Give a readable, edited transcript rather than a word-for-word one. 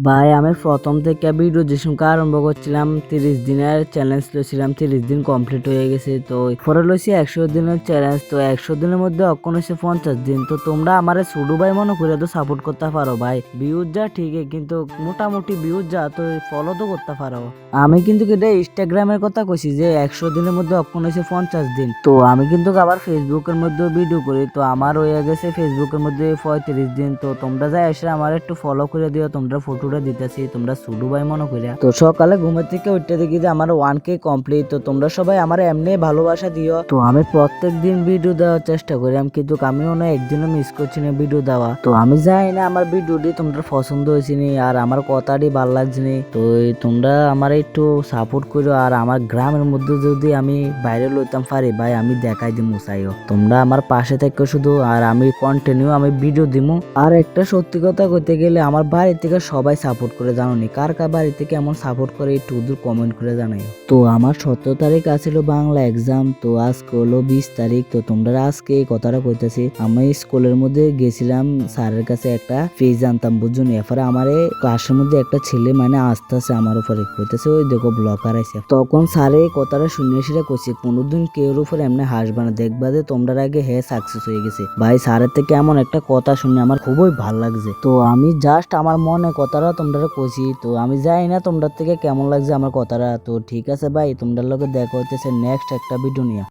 ভাই আমি প্রথম থেকে ভিডিও যে সংখ্যা আরম্ভ করছিলাম 30 দিনের চ্যালেঞ্জ লইছিলাম, 30 দিন কমপ্লিট হয়ে গেছে। তো পরে লইছি 100 দিনের চ্যালেঞ্জ। তো 100 দিনের মধ্যে অক্ষণ হয়েছে 50 দিন। তো তোমরা আমারে ছোট ভাই মনে করে তো সাপোর্ট করতে পারো ভাই। ভিউজ যা ঠিকই, কিন্তু মোটামুটি ভিউজ যা, তো ফলো তো করতে পারো। আমি কিন্তু এটা ইনস্টাগ্রামের কথা কইছি যে 100 দিনের মধ্যে অক্ষণ হয়েছে 50 দিন। তো আমি কিন্তু আবার ফেসবুকের মধ্যে ভিডিও করি, তো আমার হয়ে গেছে ফেসবুকের মধ্যে 35 দিন। তো তোমরা যাই এসে আমার একটু ফলো করে দিও, তোমরা ফটোটা দিতেছি তোমরা সুডু ভাই মনে করিয়া। তো সকালে ঘুমের থেকে উঠতে দেখি যে আমার 1K কমপ্লিট। তো তোমরা সবাই আমার এমনি ভালোবাসা দিও। তো আমি প্রত্যেক দিন ভিডিও দেওয়ার চেষ্টা করি, আমি কিন্তু আমিও না একদিনও মিস করছি না ভিডিও দেওয়া। তো আমি জানি না আমার ভিডিওটি তোমরা পছন্দ হয়েছে নি আর আমার কথাটি ভালো লাগছে নি। তো তোমরা আমার একটু সাপোর্ট করো, আর আমার গ্রামের মধ্যে যদি আমি বাইরে লইতাম পারি ভাই, আমি দেখাই দিমু চাইও। তোমরা আমার পাশে থেকে শুধু, আর আমি কন্টিনিউ আমি ভিডিও দিমু। আর একটা সত্যি কথা কইতে গেলে আমার বাড়ি থেকে সবাই সাপোর্ট করে, জানো নি কার কার বাড়ি থেকে এমন সাপোর্ট করে একটু দূর কমেন্ট করে জানাই। তো আমার 17 তারিখ আছিল বাংলা এক্সাম, তো আজকে হলো 20 তারিখ। তো তোমরা আজকে এই কথাটা কইতেছি, আমি স্কুলের মধ্যে গেছিলাম স্যারের কাছে একটা পেজ আনতাম বুঝছো নি। এরপরে আমার ক্লাসের মধ্যে একটা ছেলে মানে আসতেছে আমার উপরে, কইতেছে ওই দেখো ব্লকার আছে। তখন স্যারে এই কথাটা শুনে সেটা কইছে কোনোদিন কেউর উপর এমনি হাসবে না, দেখবা যে তোমরা আগে হে সাকসেস হয়ে গেছে। ভাই স্যারের থেকে এমন একটা কথা শুনে আমার খুবই ভালো লাগছে। তো আমি জাস্ট আমার মনে কথাটা তোমরা কইছি। তো আমি জানি না তোমরা থেকে কেমন লাগছে আমার কথাটা। তো ঠিক আছে ভাই, তোমরা লোকে দেখা হইতেছে নেক্সট একটা ভিডিও নিয়ে।